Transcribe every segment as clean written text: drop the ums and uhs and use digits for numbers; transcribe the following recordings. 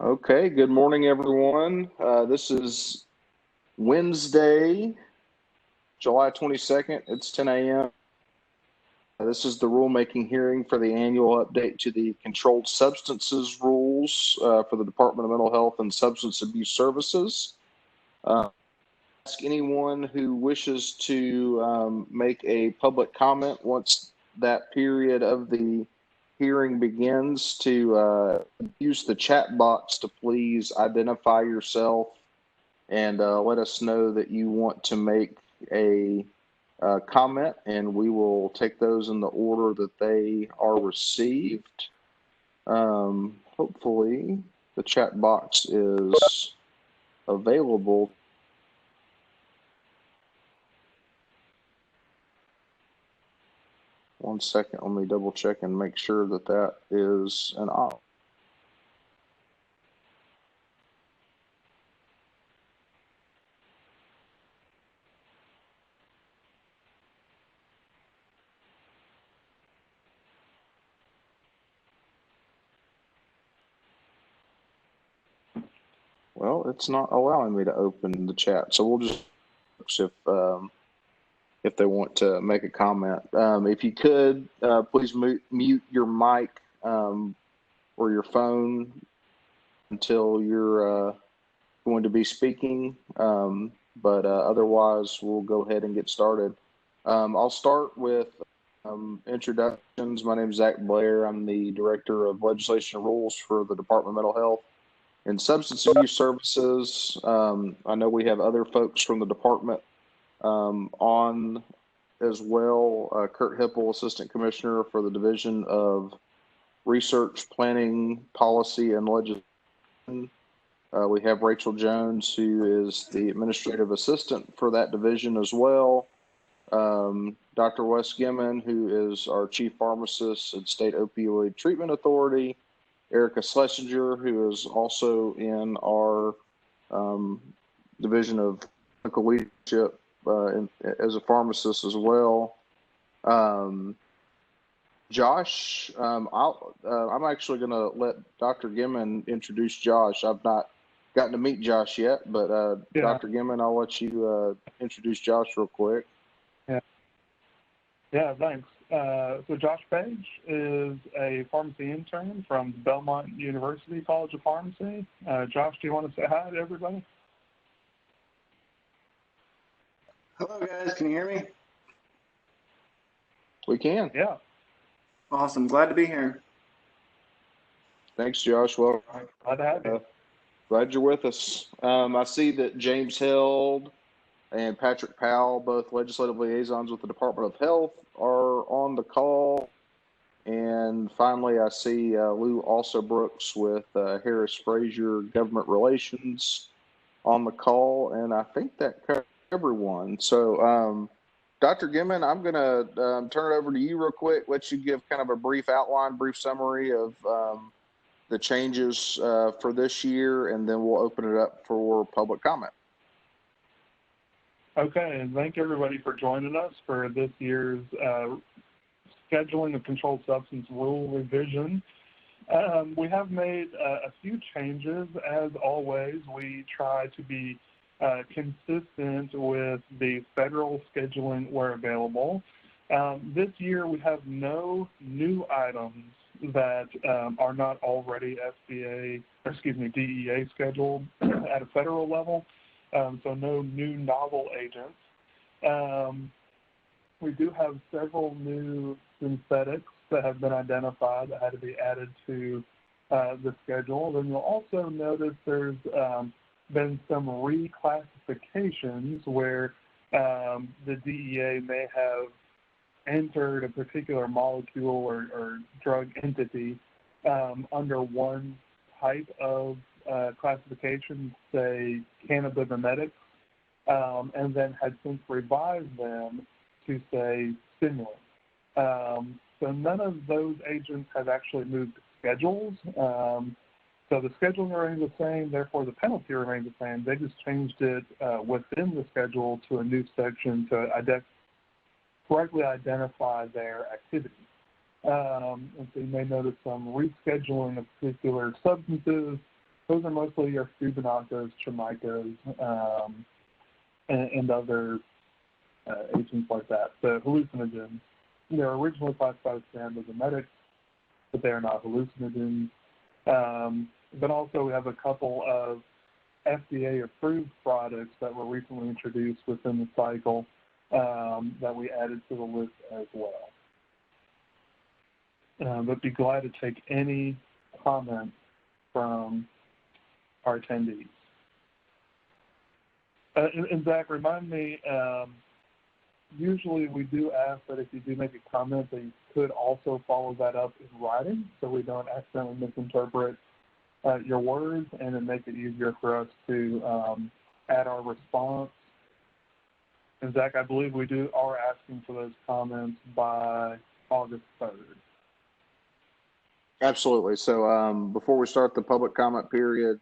Okay, good morning, everyone. This is Wednesday, July 22nd. It's 10 a.m. This is the rulemaking hearing for the annual update to the controlled substances rules for the Department of Mental Health and Substance Abuse Services. Ask anyone who wishes to make a public comment once that period of the hearing begins to use the chat box to please identify yourself and let us know that you want to make a comment, and we will take those in the order that they are received. Hopefully the chat box is available. One second, let me double check and make sure that that is an option. Well, it's not allowing me to open the chat, so we'll just if they want to make a comment. If you could, please mute your mic or your phone until you're going to be speaking. But otherwise, we'll go ahead and get started. I'll start with introductions. My name is Zach Blair. I'm the Director of Legislation and Rules for the Department of Mental Health and Substance Abuse Services. I know we have other folks from the department on as well. Kurt Hippel, Assistant Commissioner for the Division of Research, Planning, Policy, and Legislation. We have Rachel Jones, who is the Administrative Assistant for that division as well. Dr. Wes Gimmon, who is our Chief Pharmacist at State Opioid Treatment Authority. Erica Schlesinger, who is also in our Division of Clinical Leadership as a pharmacist as well. Josh, I'm actually going to let Dr. Gimmon introduce Josh. I've not gotten to meet Josh yet, but yeah. Dr. Gimmon, I'll let you introduce Josh real quick. Yeah, thanks. So Josh Page is a pharmacy intern from Belmont University College of Pharmacy. Josh, do you want to say hi to everybody? Hello, guys. Can you hear me? We can. Yeah. Awesome. Glad to be here. Thanks, Josh. Well, glad to have you. Glad you're with us. I see that James Held and Patrick Powell, both legislative liaisons with the Department of Health, are on the call. And finally, I see Lou also Brooks with Harris Frazier Government Relations on the call. And I think that covers everyone. So, Dr. Gimmon, I'm going to turn it over to you real quick, let you give kind of a brief outline, brief summary of the changes for this year, and then we'll open it up for public comment. Okay, and thank everybody for joining us for this year's scheduling of controlled substance rule revision. We have made a few changes. As always, we try to be consistent with the federal scheduling where available. This year, we have no new items that are not already DEA scheduled at a federal level. So no new novel agents. We do have several new synthetics that have been identified that had to be added to the schedule. Then you'll also notice there's been some reclassifications where the DEA may have entered a particular molecule or drug entity under one type of classification, say cannabimetics, and then had since revised them to say stimulants. So none of those agents have actually moved schedules. So the scheduling remains the same, therefore the penalty remains the same. They just changed it within the schedule to a new section to correctly identify their activity. And so you may notice some rescheduling of particular substances those are mostly your fumigants, chamicas, and other agents like that. The hallucinogens, they're originally classified as cannabis, but they are not hallucinogens. But also we have a couple of FDA-approved products that were recently introduced within the cycle that we added to the list as well. But be glad to take any comments from our attendees. And Zach, remind me, usually we do ask that if you do make a comment that you could also follow that up in writing so we don't accidentally misinterpret your words, and then make it easier for us to add our response. And Zach, I believe we are asking for those comments by August 3rd. Absolutely. So before we start the public comment period,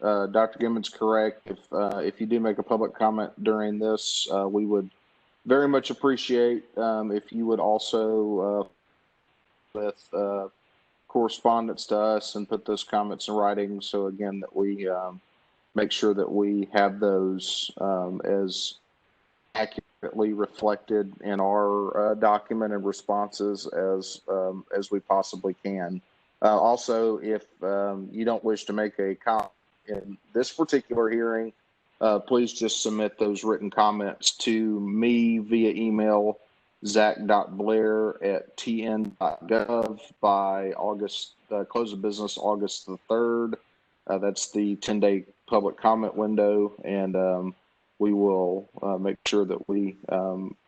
Dr. Gimmon's correct. If you do make a public comment during this, we would very much appreciate if you would also with correspondence to us and put those comments in writing. So again, that we make sure that we have those as accurately reflected in our document and responses as we possibly can. Also, if you don't wish to make a comment in this particular hearing, please just submit those written comments to me via email, zach.blair@tn.gov by August, close of business August the 3rd. That's the 10-day public comment window, and we will make sure that we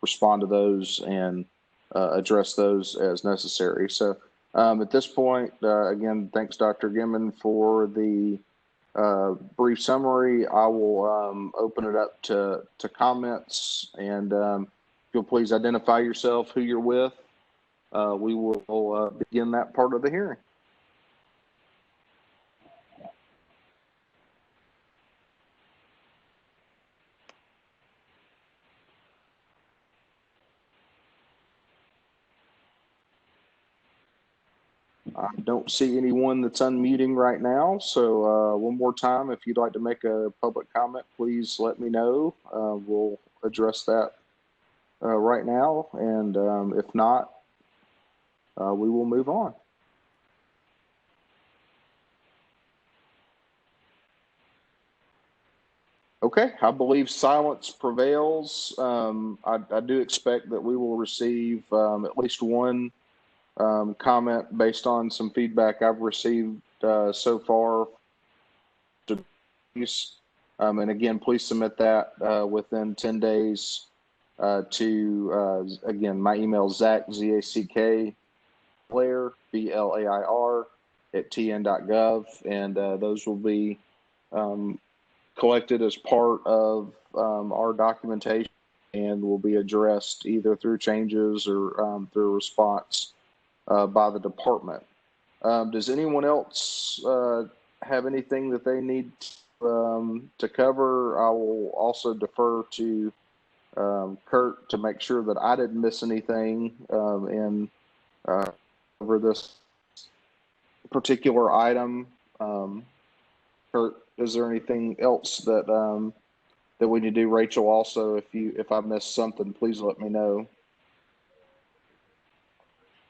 respond to those and address those as necessary. So at this point, again, thanks, Dr. Gimmon, for the brief summary. I will open it up to comments, and if you'll please identify yourself, who you're with. We will begin that part of the hearing. I don't see anyone that's unmuting right now. So one more time, if you'd like to make a public comment, please let me know. We'll address that right now. And if not, we will move on. Okay, I believe silence prevails. I do expect that we will receive at least one comment based on some feedback I've received so far. And again, please submit that within 10 days to, again, my email is Zach, Z-A-C-K, Blair, B-L-A-I-R, @tn.gov, and those will be collected as part of our documentation and will be addressed either through changes or through a response by the department. Does anyone else have anything that they need to cover? I will also defer to Kurt to make sure that I didn't miss anything in over this particular item. Kurt, is there anything else that that we need to do? Rachel, also, if I missed something, please let me know.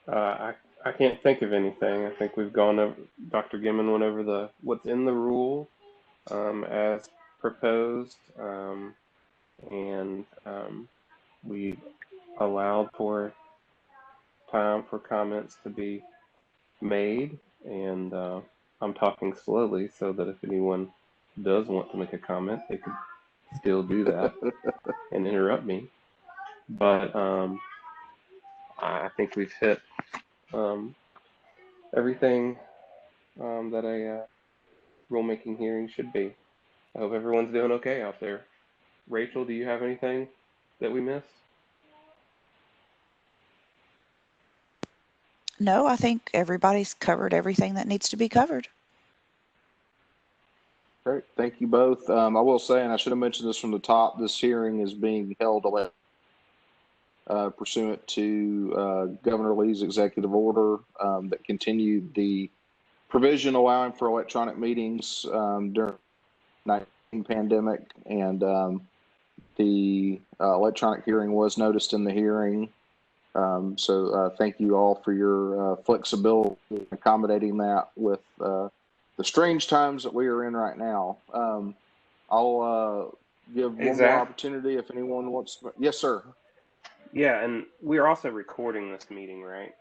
I can't think of anything. I think we've gone over, Dr. Gimmon went over what's in the rule as proposed, and we allowed for time for comments to be made, and I'm talking slowly so that if anyone does want to make a comment, they could still do that and interrupt me. But I think we've hit everything that a rulemaking hearing should be. I hope everyone's doing okay out there. Rachel, do you have anything that we missed? No, I think everybody's covered everything that needs to be covered. Great, thank you both. I will say, and I should have mentioned this from the top, this hearing is being held pursuant to Governor Lee's executive order that continued the provision allowing for electronic meetings during the COVID-19 pandemic, and the electronic hearing was noticed in the hearing. So thank you all for your flexibility in accommodating that with the strange times that we are in right now. I'll give Hey, one Zach? more opportunity if anyone wants to. Yes, sir. Yeah, and we're also recording this meeting, right?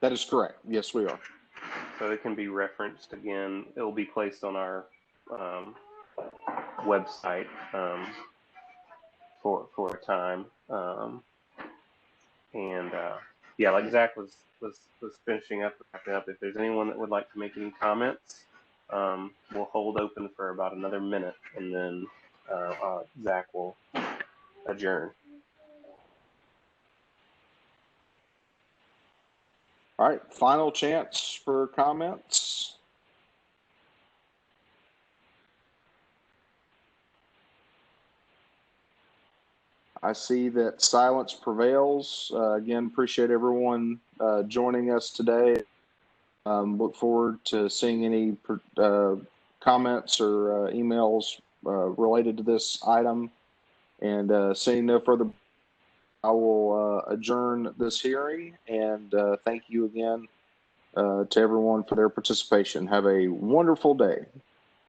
That is correct. Yes, we are. So it can be referenced again. It will be placed on our website for a time. Yeah, like Zach was finishing up, wrapping up. If there's anyone that would like to make any comments, we'll hold open for about another minute, and then Zach will adjourn. All right, final chance for comments. I see that silence prevails. Again, appreciate everyone joining us today. Look forward to seeing any comments or emails related to this item. And seeing no further, I will adjourn this hearing. And thank you again to everyone for their participation. Have a wonderful day.